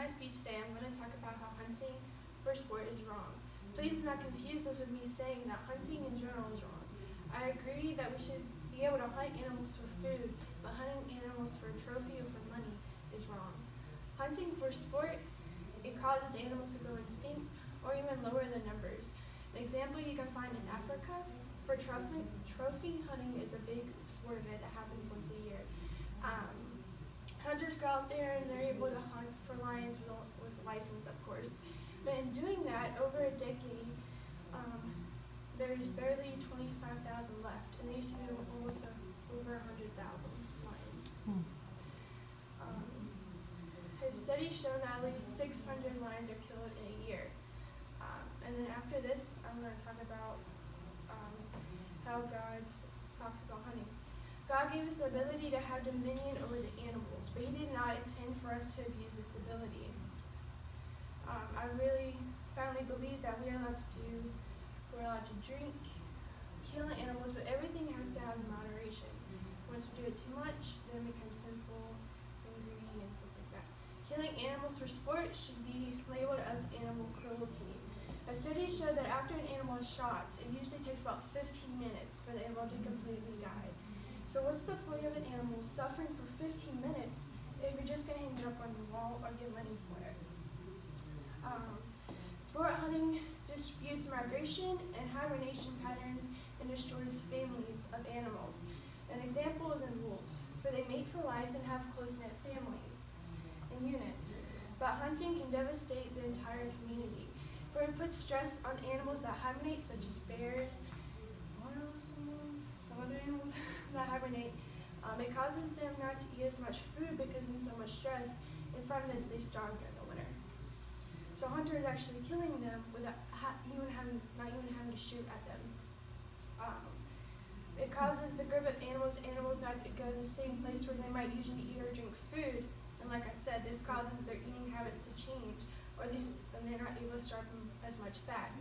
my speech today, I'm going to talk about how hunting for sport is wrong. Please do not confuse this with me saying that hunting in general is wrong. I agree that we should be able to hunt animals for food, but hunting animals for a trophy or for money is wrong. Hunting for sport, it causes animals to go extinct or even lower their numbers. An example you can find in Africa, for trophy hunting is a big sport event that happens once a year. Hunters go out there and they're able to hunt for lions with a license, of course. But in doing that, over a decade, there's barely 25,000 left, and there used to be almost over 100,000 lions. His studies show that at least 600 lions are killed in a year. And then after this, I'm going to talk about how God talks about hunting. God gave us the ability to have dominion over the animals, but He did not intend for us to abuse this ability. I really firmly believe that we're allowed to drink, kill animals, but everything has to have moderation. Once we do it too much, then it becomes sinful, angry, and stuff like that. Killing animals for sport should be labeled as animal cruelty. A study showed that after an animal is shot, it usually takes about 15 minutes for the animal to completely die. So what's the point of an animal suffering for 15 minutes if you're just going to hang it up on the wall or get money for it? Sport hunting disputes migration and hibernation patterns and destroys families of animals. An example is in wolves, for they mate for life and have close-knit families and units. But hunting can devastate the entire community, for it puts stress on animals that hibernate, such as bears, some other animals that hibernate. It causes them not to eat as much food because in so much stress, and from this they starve during the winter. So hunters actually killing them without not even having to shoot at them. It causes the group of animals not to go to the same place where they might usually eat or drink food. And like I said, this causes their eating habits to change, or at least they're not able to starve them as much fat.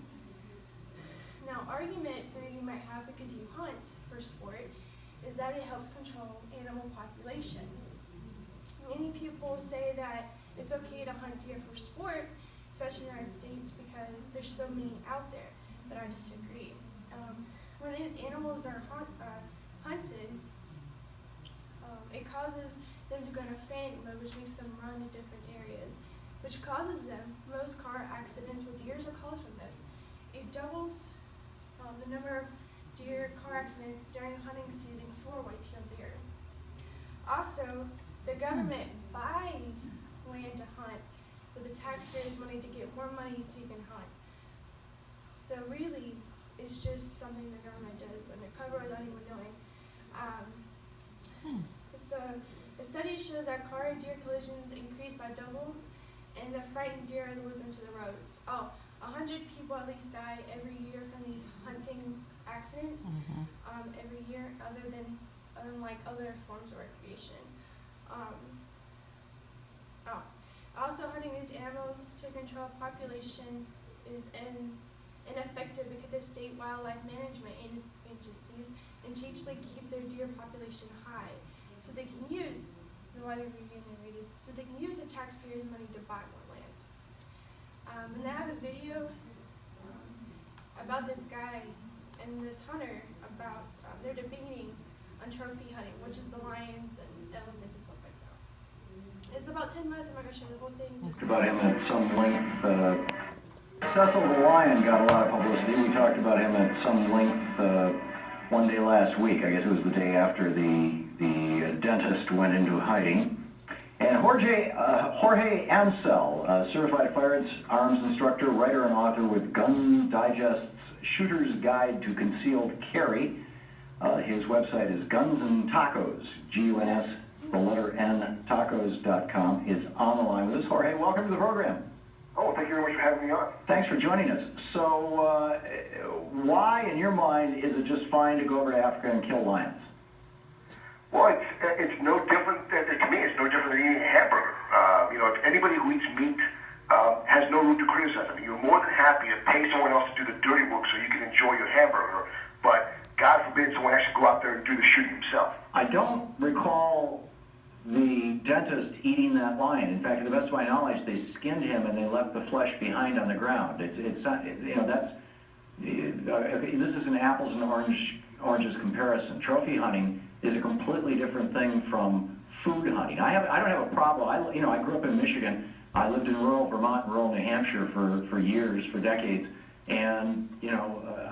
Now, argument some of you might have because you hunt for sport is that it helps control animal population. Many people say that it's okay to hunt deer for sport, especially in the United States, because there's so many out there, but I disagree. When these animals are hunted, it causes them to go into frantic mode, which makes them run to different areas, which causes them most car accidents with deer are caused from this. It doubles the number of deer car accidents during hunting season for white-tailed deer. Also, the government buys land to hunt with the taxpayers' money to get more money so you can hunt. So really, it's just something the government does undercover without anyone knowing. A study shows that car-deer collisions increase by double, and the frightened deer are lured into the roads. 100 people at least die every year from these hunting accidents every year, other than other forms of recreation. Also, hunting these animals to control population is ineffective because the state wildlife management agencies intentionally keep their deer population high, so they can use the taxpayers' money to buy more land. And I have a video about this guy and this hunter about they're debating on trophy hunting, which is the lions and elephants and stuff like that. It's about 10 minutes. I'm not going to show the whole thing. Just about him at some length. Cecil the lion got a lot of publicity. We talked about him at some length one day last week. I guess it was the day after the dentist went into hiding. And Jorge Amsel, certified firearms instructor, writer, and author with Gun Digest's Shooter's Guide to Concealed Carry. His website is Guns and Tacos, Guns, the letter N, tacos.com, is on the line with us. Jorge, welcome to the program. Oh, thank you very much for having me on. Thanks for joining us. So, why, in your mind, is it just fine to go over to Africa and kill lions? Well, it's no different, to me, it's no different than eating a hamburger. If anybody who eats meat has no room to criticize. I mean, you're more than happy to pay someone else to do the dirty work so you can enjoy your hamburger, but God forbid someone actually go out there and do the shooting himself. I don't recall the dentist eating that lion. In fact, to the best of my knowledge, they skinned him and they left the flesh behind on the ground. It's not, you know, that's, this is an apples and oranges comparison. Trophy hunting is a completely different thing from food hunting. I don't have a problem. I grew up in Michigan. I lived in rural Vermont and rural New Hampshire for years, for decades. And,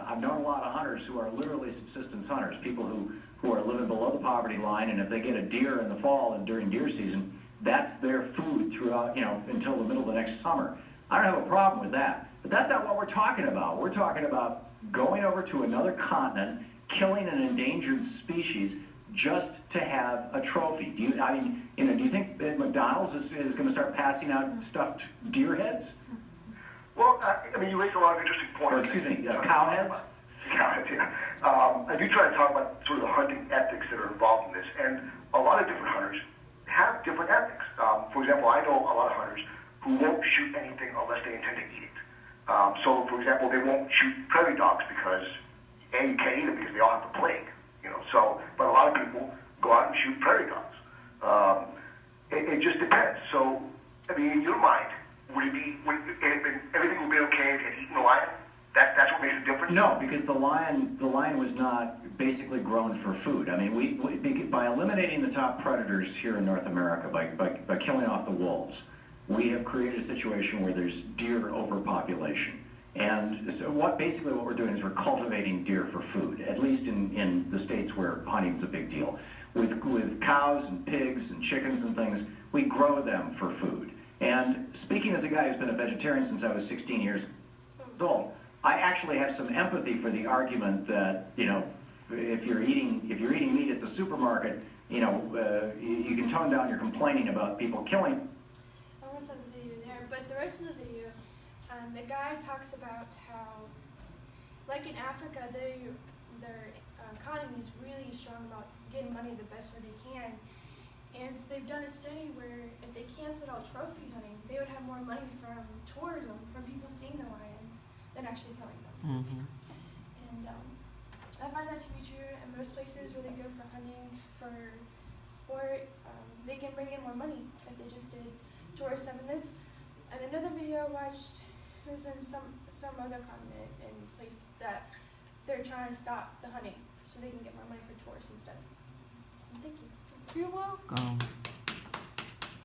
I've known a lot of hunters who are literally subsistence hunters, people who are living below the poverty line, and if they get a deer in the fall and during deer season, that's their food throughout, until the middle of the next summer. I don't have a problem with that. But that's not what we're talking about. We're talking about going over to another continent, killing an endangered species just to have a trophy. Do you think that McDonald's is going to start passing out stuffed deer heads? Well, you raise a lot of interesting points. Or, excuse me, cow heads? Cow heads, yeah. I do try to talk about sort of the hunting ethics that are involved in this, and a lot of different hunters have different ethics. For example, I know a lot of hunters who won't shoot anything unless they intend to eat it. So, for example, they won't shoot prairie dogs because, A, you can't eat them because they all have the plague. But a lot of people go out and shoot prairie dogs. It just depends. So, in your mind, everything would be okay at eating a lion? That's what makes it different? No, because the lion was not basically grown for food. By eliminating the top predators here in North America, by killing off the wolves, we have created a situation where there's deer overpopulation. And so what we're doing is we're cultivating deer for food, at least in the states where hunting's a big deal. With cows and pigs and chickens and things, we grow them for food. And speaking as a guy who's been a vegetarian since I was 16 years old, I actually have some empathy for the argument that, if you're eating meat at the supermarket, you can tone down your complaining about people killing. I almost have the video there, but the rest of the video, the guy talks about how, like in Africa, their economy is really strong about getting money the best way they can. And so they've done a study where if they canceled all trophy hunting, they would have more money from tourism, from people seeing the lions, than actually killing them. Mm-hmm. And I find that to be true in most places where they go for hunting, for sport. They can bring in more money if they just did tourist stuff. And another video I watched was in some other continent in a place that they're trying to stop the hunting so they can get more money for tourists instead. And thank you. You're welcome.